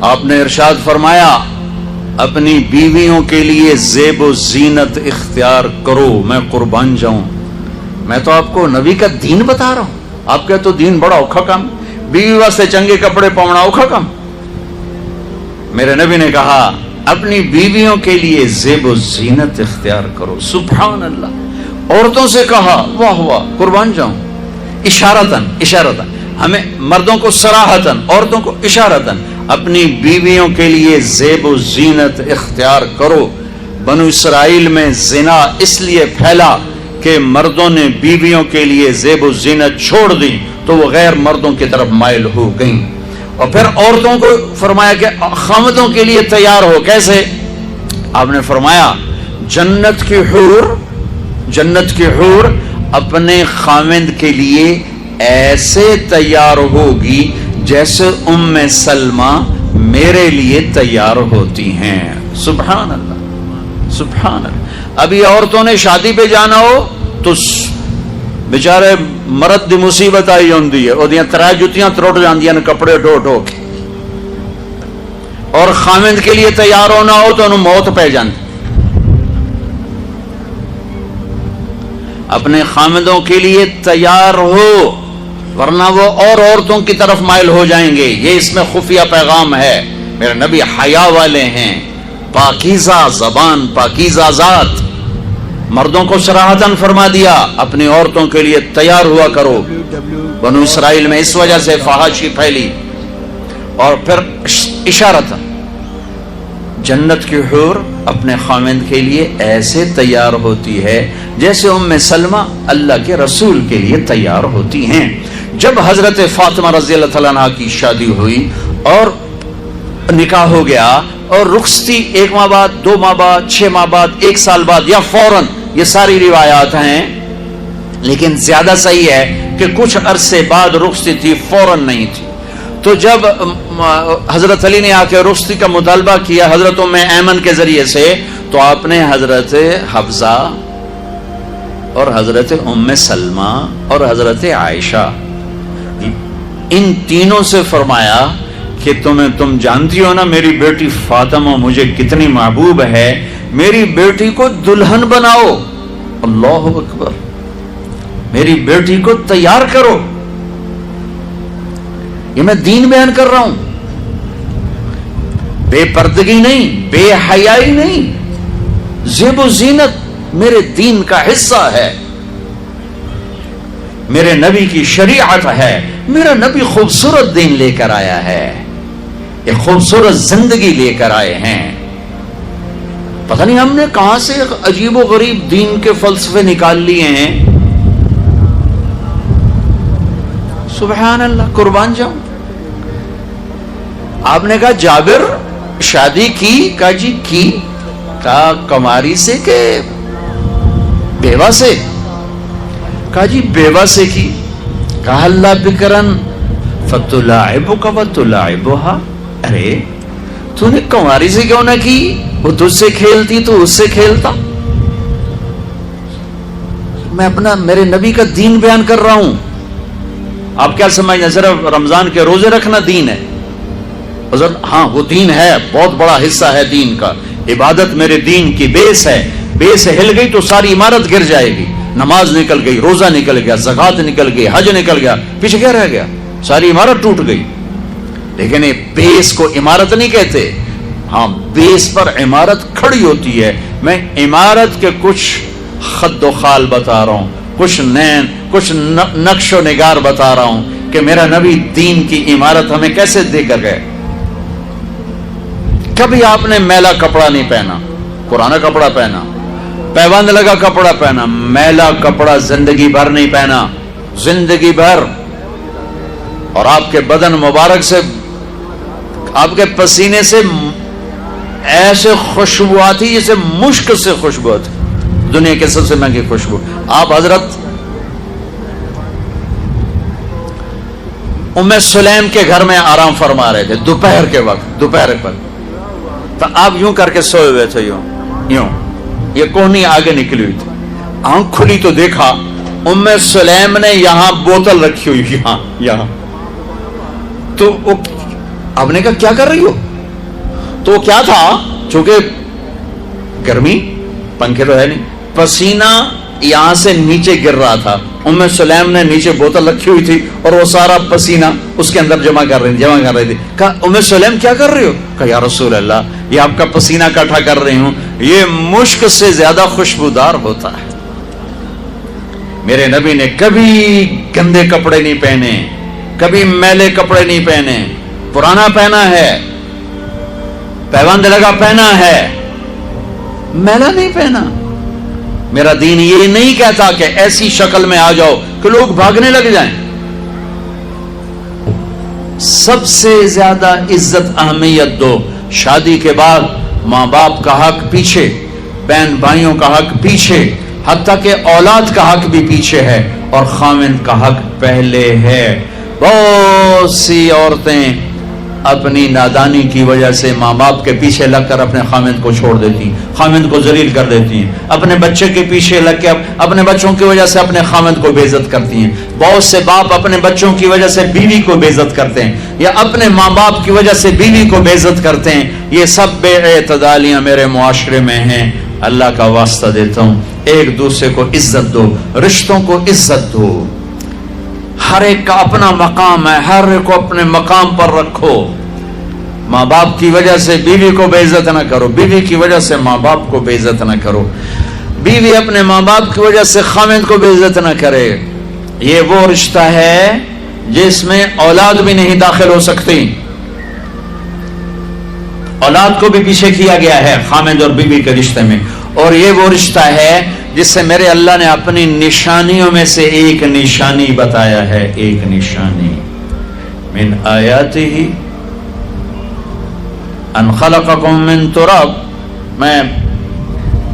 آپ نے ارشاد فرمایا اپنی بیویوں کے لیے زیب و زینت اختیار کرو، میں قربان جاؤں۔ میں تو آپ کو نبی کا دین بتا رہا ہوں، آپ کا تو دین بڑا اوکھا کام، بیوی واسطے چنگے کپڑے پاؤنا اوکھا کام۔ میرے نبی نے کہا اپنی بیویوں کے لیے زیب و زینت اختیار کرو۔ سبحان اللہ۔ عورتوں سے کہا واہ واہ، قربان جاؤں، اشارتاً ہمیں مردوں کو صراحتاً، عورتوں کو اشارتاً، اپنی بیویوں کے لیے زیب و زینت اختیار کرو۔ بنو اسرائیل میں زنا اس لیے پھیلا کہ مردوں نے بیویوں کے لیے زیب و زینت چھوڑ دی تو وہ غیر مردوں کی طرف مائل ہو گئیں، اور پھر عورتوں کو فرمایا کہ خامدوں کے لیے تیار ہو۔ کیسے؟ آپ نے فرمایا جنت کی حور اپنے خامد کے لیے ایسے تیار ہوگی جیسے ام سلمہ میرے لیے تیار ہوتی ہیں۔ سبحان اللہ، سبحان اللہ۔ ابھی عورتوں نے شادی پہ جانا ہو تو بیچارے مرد دی مصیبت آئی ہوندی ہے، اور ترا جتیاں تروٹ جاندیاں نے کپڑے ڈھو ڈھو کے، اور خامد کے لیے تیار ہونا ہو تو انہوں موت پہ جاندی۔ اپنے خامدوں کے لیے تیار ہو، ورنہ وہ اور عورتوں کی طرف مائل ہو جائیں گے۔ یہ اس میں خفیہ پیغام ہے۔ میرے نبی حیا والے ہیں، پاکیزہ زبان، پاکیزہ ذات۔ مردوں کو صراحتاً فرما دیا اپنی عورتوں کے لیے تیار ہوا کرو۔ بنو اسرائیل میں اس وجہ سے فحاشی پھیلی۔ اور پھر اشارتاً جنت کی حور اپنے خامد کے لیے ایسے تیار ہوتی ہے جیسے ام سلمہ اللہ کے رسول کے لیے تیار ہوتی ہیں۔ جب حضرت فاطمہ رضی اللہ تعالیٰ عنہ کی شادی ہوئی اور نکاح ہو گیا، اور رخصتی 1 ماہ بعد، 2 ماہ بعد، 6 ماہ بعد، 1 سال بعد یا فوراً، یہ ساری روایات ہیں، لیکن زیادہ صحیح ہے کہ کچھ عرصے بعد رخصتی تھی، فوراً نہیں تھی۔ تو جب حضرت علی نے آ کے رخصتی کا مطالبہ کیا حضرت ام ایمن کے ذریعے سے، تو آپ نے حضرت حفصہ اور حضرت ام سلمہ اور حضرت عائشہ، ان تینوں سے فرمایا کہ تم جانتی ہو نا میری بیٹی فاطمہ مجھے کتنی محبوب ہے، میری بیٹی کو دلہن بناؤ۔ اللہ اکبر، میری بیٹی کو تیار کرو۔ یہ میں دین بیان کر رہا ہوں، بے پردگی نہیں، بے حیائی نہیں، زیب و زینت میرے دین کا حصہ ہے، میرے نبی کی شریعت ہے۔ میرا نبی خوبصورت دین لے کر آیا ہے، ایک خوبصورت زندگی لے کر آئے ہیں۔ پتہ نہیں ہم نے کہاں سے عجیب و غریب دین کے فلسفے نکال لیے ہیں۔ سبحان اللہ، قربان جاؤں۔ آپ نے کہا جابر شادی کی؟ کہا جی کی۔ کہا کماری سے کہ بیوہ سے؟ کہا جی بیوہ سے کی۔ کہا اللہ بکرن فتلاعبک وتلاعبها، ارے تو نے کماری سے کیوں نہ کی؟ وہ تجھ سے کھیلتی تو اس سے کھیلتا۔ میں اپنا میرے نبی کا دین بیان کر رہا ہوں۔ آپ کیا سمجھنا صرف رمضان کے روزے رکھنا دین ہے؟ حضرت ہاں وہ دین ہے، بہت بڑا حصہ ہے دین کا۔ عبادت میرے دین کی بیس ہے، بیس ہل گئی تو ساری عمارت گر جائے گی۔ نماز نکل گئی، روزہ نکل گیا، زکوٰۃ نکل گئی، حج نکل گیا، پیچھے کیا رہ گیا؟ ساری عمارت ٹوٹ گئی۔ لیکن یہ بیس کو عمارت نہیں کہتے، ہاں بیس پر عمارت کھڑی ہوتی ہے۔ میں عمارت کے کچھ خد و خال بتا رہا ہوں، کچھ نقش و نگار بتا رہا ہوں کہ میرا نبی دین کی عمارت ہمیں کیسے دے کر گئے۔ کبھی آپ نے میلا کپڑا نہیں پہنا، پرانا کپڑا پہنا، پیبند لگا کپڑا پہنا، میلا کپڑا زندگی بھر نہیں پہنا، زندگی بھر۔ اور آپ کے بدن مبارک سے، آپ کے پسینے سے ایسے خوشبو آتی جیسے مشک سے خوشبو آتی، دنیا کے سب سے مہنگی خوشبو۔ آپ حضرت ام سلیم کے گھر میں آرام فرما رہے تھے دوپہر کے وقت، دوپہر پر، تو آپ یوں کر کے سوئے ہوئے تھے، یوں یہ کوہنی آگے نکلی ہوئی تھی۔ آنکھ کھلی تو دیکھا ام سلیم نے یہاں بوتل رکھی ہوئی، یہاں تو آپ نے کہا کیا کر رہی ہو؟ تو کیا تھا، چونکہ گرمی، پنکھے تو ہے نہیں، پسینہ یہاں سے نیچے گر رہا تھا. ام سلیم نے نیچے بوتل رکھی ہوئی تھی اور وہ سارا پسینہ اس کے اندر جمع کر رہی تھی. کہا ام سلیم کیا کر رہی ہو؟ کہا یا رسول اللہ یہ آپ کا پسینہ اکٹھا کر رہی ہوں، یہ مشک سے زیادہ خوشبودار ہوتا ہے. میرے نبی نے کبھی گندے کپڑے نہیں پہنے، کبھی میلے کپڑے نہیں پہنے، پرانا پہنا ہے، پیوند لگا پہنا ہے، میلا نہیں پہنا. میرا دین یہ نہیں کہتا کہ ایسی شکل میں آ جاؤ کہ لوگ بھاگنے لگ جائیں. سب سے زیادہ عزت اہمیت دو. شادی کے بعد ماں باپ کا حق پیچھے، بہن بھائیوں کا حق پیچھے، حتیٰ کہ اولاد کا حق بھی پیچھے ہے اور خاوند کا حق پہلے ہے. بہت سی عورتیں اپنی نادانی کی وجہ سے ماں باپ کے پیچھے لگ کر اپنے خاوند کو چھوڑ دیتی ہیں، خاوند کو ذلیل کر دیتی ہیں. اپنے بچے کے پیچھے لگ کے اپنے بچوں کی وجہ سے اپنے خاوند کو بے عزت کرتی ہیں. بہت سے باپ اپنے بچوں کی وجہ سے بیوی کو بے عزت کرتے ہیں، یا اپنے ماں باپ کی وجہ سے بیوی کو بے عزت کرتے ہیں. یہ سب بے اعتدالیاں میرے معاشرے میں ہیں. اللہ کا واسطہ دیتا ہوں، ایک دوسرے کو عزت دو، رشتوں کو عزت دو. ہر ایک کا اپنا مقام ہے، ہر ایک کو اپنے مقام پر رکھو. ماں باپ کی وجہ سے بیوی کو بے عزت نہ کرو، بیوی کی وجہ سے ماں باپ کو بے عزت نہ کرو، بیوی اپنے ماں باپ کی وجہ سے خاوند کو بے عزت نہ کرے. یہ وہ رشتہ ہے جس میں اولاد بھی نہیں داخل ہو سکتی. اولاد کو بھی پیچھے کیا گیا ہے خاوند اور بیوی کے رشتے میں. اور یہ وہ رشتہ ہے جس سے میرے اللہ نے اپنی نشانیوں میں سے ایک نشانی بتایا ہے. ایک نشانی، من آیاتہ ان خلقکم من تراب. میں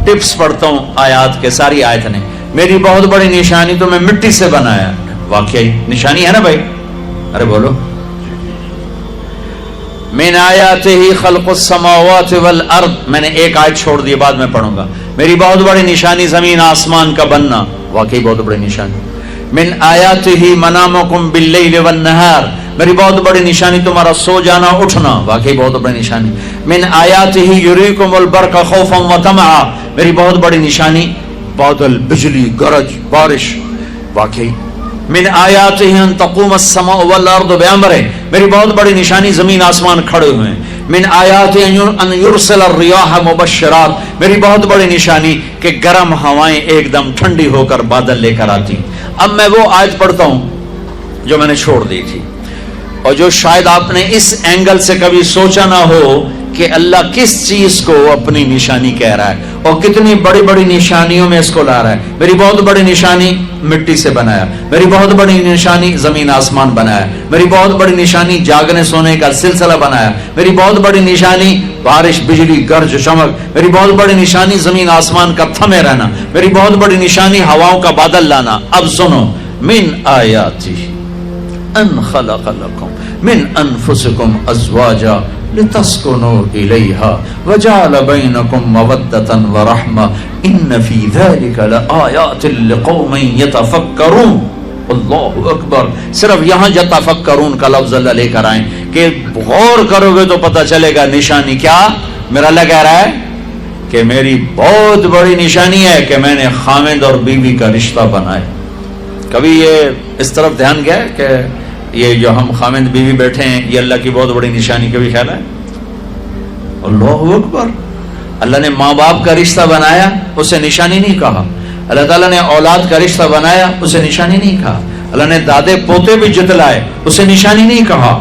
ٹپس پڑھتا ہوں آیات کے، ساری آیت نے. میری بہت بڑی نشانی تو میں مٹی سے بنایا. واقعی نشانی ہے نا بھائی؟ ارے بولو. من آیاتہ خلق السماوات والارض. میں نے ایک آیت چھوڑ دی، بعد میں پڑھوں گا. میری بہت بڑی نشانی زمین آسمان کا بننا. واقعی بہت بڑی نشانی. من آیاتہ منامکم باللیل والنہار. میری بہت بڑی نشانی تمہارا سو جانا اٹھنا. واقعی بہت بڑی نشانی. من آیاتہ یریکم البرق خوفا وطمعا. میری بہت بڑی نشانی بادل، بجلی، گرج، بارش. واقعی. من آیاتہ ان تقوم السماء والارض بامرہ. میری بہت بڑی نشانی زمین آسمان کھڑے ہوئے ہیں. من آیاتہ ان یرسل الریاح مبشرات. میری بہت بڑی نشانی کہ گرم ہوائیں ایک دم ٹھنڈی ہو کر بادل لے کر آتی. اب میں وہ آیت پڑھتا ہوں جو میں نے چھوڑ دی تھی، اور جو شاید آپ نے اس اینگل سے کبھی سوچا نہ ہو کہ اللہ کس چیز کو اپنی نشانی کہہ رہا ہے اور کتنی بڑی بڑی نشانیوں میں اس کو لا رہا ہے. میری بہت بڑی نشانی مٹی سے بنایا. میری بہت بڑی نشانی زمین آسمان بنایا. میری بہت بڑی نشانی جاگنے سونے کا سلسلہ بنایا. میری بہت بڑی نشانی بارش، بجلی، گرج، چمک. میری بہت بڑی نشانی زمین آسمان کا تھمے رہنا. میری بہت بڑی نشانی ہواؤں کا بادل لانا. اب سنو، من آیاتی ان خلق لکم من انفسکم ازواجا لتسکنوا الیہا وجعل بینکم مودۃ ورحمہ ان فی ذلک لآیات لقوم یتفکرون. اللہ اکبر. صرف یہاں یتفکرون کا لفظ اللہ لے کر آئیں کہ غور کرو گے تو پتہ چلے گا نشانی کیا. میرا اللہ کہہ رہا ہے کہ میری بہت بڑی نشانی ہے کہ میں نے خاوند اور بیوی کا رشتہ بنایا. کبھی یہ اس طرف دھیان گیا ہے کہ یہ جو ہم خاوند بیوی بیٹھے ہیں یہ اللہ کی بہت بڑی نشانی؟ کبھی خیال ہے؟ اللہ اکبر. اللہ نے ماں باپ کا رشتہ بنایا، اسے نشانی نہیں کہا. اللہ تعالیٰ نے اولاد کا رشتہ بنایا، اسے نشانی نہیں کہا. اللہ نے دادے پوتے بھی جتلائے، اسے نشانی نہیں کہا.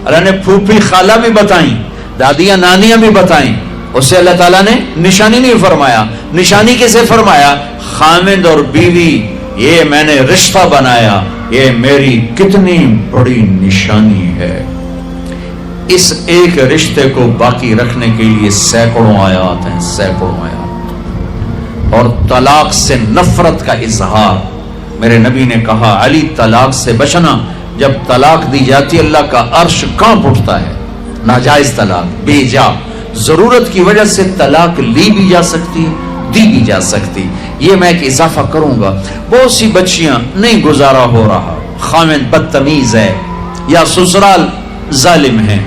اللہ نے پھوپھی خالہ بھی بتائیں، دادیاں نانیاں بھی بتائیں، اسے اللہ تعالیٰ نے نشانی نہیں فرمایا. نشانی کسے فرمایا؟ خاوند اور بیوی، یہ میں نے رشتہ بنایا، یہ میری کتنی بڑی نشانی ہے. اس ایک رشتے کو باقی رکھنے کے لیے سینکڑوں آیات ہیں، سینکڑوں آیات. اور طلاق سے نفرت کا اظہار. میرے نبی نے کہا علی طلاق سے بچنا. جب طلاق دی جاتی اللہ کا عرش کانپ اٹھتا ہے. ناجائز طلاق، بے جا، ضرورت کی وجہ سے طلاق لی بھی جا سکتی، دی بھی جا سکتی. یہ میں ایک اضافہ کروں گا. بہت سی بچیاں نہیں گزارا ہو رہا، خاوند بدتمیز ہے یا سسرال ظالم ہے،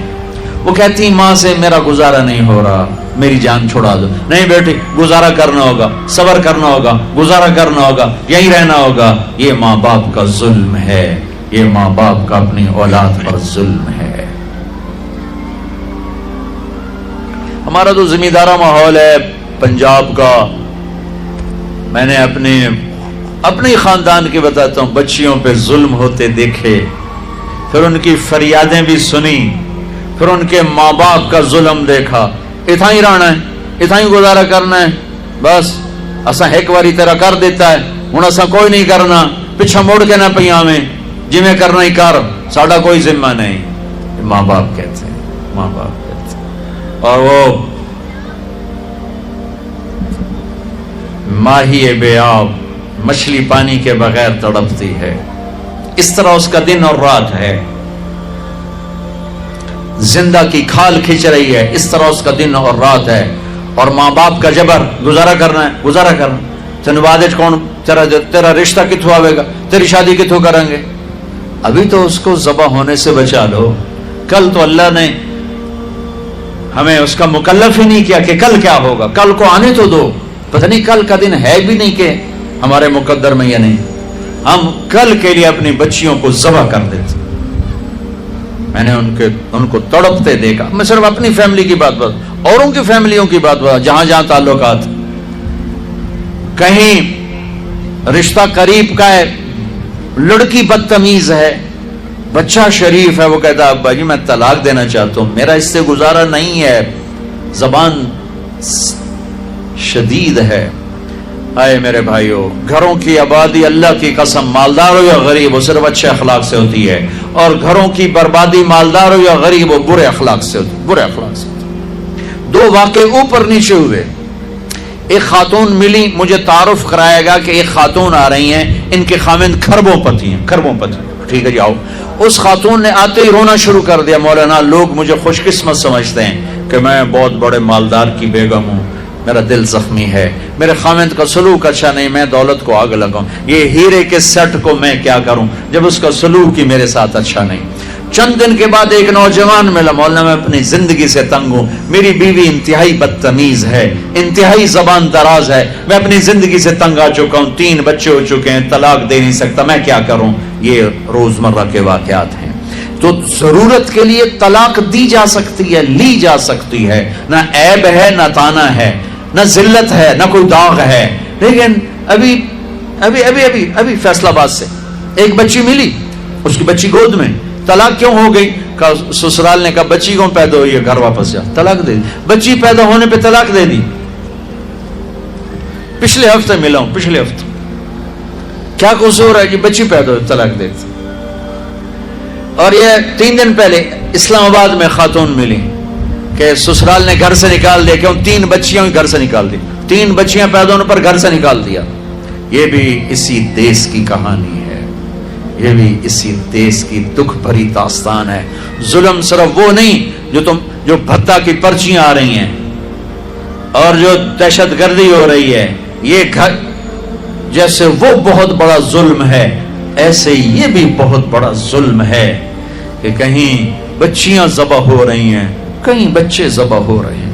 وہ کہتی ماں سے میرا گزارا نہیں ہو رہا، میری جان چھڑا دو. نہیں بیٹی، گزارا کرنا ہوگا، صبر کرنا ہوگا، گزارا کرنا ہوگا، یہیں رہنا ہوگا. یہ ماں باپ کا ظلم ہے، یہ ماں باپ کا اپنی اولاد پر ظلم ہے. ہمارا تو زمیندارہ ماحول ہے پنجاب کا. میں نے اپنی خاندان کی بتاتا ہوں، بچیوں پہ ظلم ہوتے دیکھے، پھر ان کی فریادیں بھی سنی، پھر ان کے ماں باپ کا ظلم دیکھا. اتنا ہی رہنا ہے، اتنا ہی گزارا کرنا ہے، بس اسا ایک باری تیرا کر دیتا ہے، ہوں اسا کوئی نہیں کرنا، پیچھا موڑ کے نہ پیا میں، جی میں کرنا ہی کر، ساڈا کوئی ذمہ نہیں. ماں باپ کہتے ہیں، ماں باپ کہتے ہیں. اور وہ ماہی بے آب مچھلی پانی کے بغیر تڑپتی ہے، اس طرح اس کا دن اور رات ہے. زندہ کی کھال کھچ رہی ہے، اس طرح اس کا دن اور رات ہے. اور ماں باپ کا جبر، گزارا کرنا ہے، گزارا کرنا. تین بعد کون تیرا رشتہ کتوں آئے گا، تیری شادی کتوں کریں گے. ابھی تو اس کو ذبح ہونے سے بچا لو. کل تو اللہ نے ہمیں اس کا مکلف ہی نہیں کیا کہ کل کیا ہوگا، کل کو آنے تو دو. پتہ نہیں کل کا دن ہے بھی نہیں کہ ہمارے مقدر میں یا نہیں. ہم کل کے لیے اپنی بچیوں کو ذبح کر دیتے. میں نے ان کو تڑپتے دیکھا. میں صرف اپنی فیملی کی بات اوروں کی فیملیوں کی بات جہاں جہاں تعلقات. کہیں رشتہ قریب کا ہے، لڑکی بدتمیز ہے، بچہ شریف ہے، وہ کہتا ہے ابا جی میں طلاق دینا چاہتا ہوں، میرا اس سے گزارا نہیں ہے، زبان شدید ہے. آئے میرے بھائیو، گھروں کی آبادی اللہ کی قسم، مالدار ہو یا غریب ہو، صرف اچھے اخلاق سے ہوتی ہے. اور گھروں کی بربادی مالدار ہو یا غریب ہو، برے اخلاق سے ہوتی ہے، برے اخلاق سے. دو واقعے اوپر نیچے ہوئے. ایک خاتون ملی، مجھے تعارف کرائے گا کہ ایک خاتون آ رہی ہیں، ان کے خاوند کھربوں پتی ہیں، کھربوں پتی. ٹھیک ہے جی آؤ. اس خاتون نے آتے ہی رونا شروع کر دیا. مولانا لوگ مجھے خوش قسمت سمجھتے ہیں کہ میں بہت بڑے مالدار کی بیگم ہوں، میرا دل زخمی ہے، میرے خاوند کا سلوک اچھا نہیں، میں دولت کو آگ لگاؤں، یہ ہیرے کے سیٹ کو میں کیا کروں جب اس کا سلوک ہی میرے ساتھ اچھا نہیں. چند دن کے بعد ایک نوجوان ملا. مولانا میں اپنی زندگی سے تنگ ہوں، میری بیوی انتہائی بدتمیز ہے، انتہائی زبان دراز ہے، میں اپنی زندگی سے تنگ آ چکا ہوں، 3 بچے ہو چکے ہیں، طلاق دے نہیں سکتا، میں کیا کروں. یہ روزمرہ کے واقعات ہیں. تو ضرورت کے لیے طلاق دی جا سکتی ہے، لی جا سکتی ہے، نہ عیب ہے، نہ تانا ہے، نہ ذلت ہے، نہ کوئی داغ ہے. لیکن ابھی فیصل آباد سے ایک بچی ملی، اس کی بچی گود میں. طلاق کیوں ہو گئی؟ سسرال نے کہا بچی کیوں پیدا ہوئی ہے، گھر واپس جا. طلاق دے دی. بچی پیدا ہونے پہ طلاق دے دی. پچھلے ہفتے ملا ہوں، پچھلے ہفتے. کیا قصور ہے جی، بچی پیدا ہوئی طلاق دے دی. اور یہ 3 دن پہلے اسلام آباد میں خاتون ملی کہ سسرال نے گھر سے نکال دیا. کیوں؟ 3 بچیاں گھر سے نکال دی. 3 بچیاں پیدا ہونے پر گھر سے نکال دیا. یہ بھی اسی دیس کی کہانی ہے، یہ بھی اسی دیس کی دکھ بھری داستان ہے. ظلم صرف وہ نہیں جو بھتہ کی پرچیاں آ رہی ہیں اور جو دہشت گردی ہو رہی ہے، یہ گھر جیسے وہ بہت بڑا ظلم ہے، ایسے یہ بھی بہت بڑا ظلم ہے کہ کہیں بچیاں ذبح ہو رہی ہیں، کہیں بچے ذبح ہو رہے ہیں.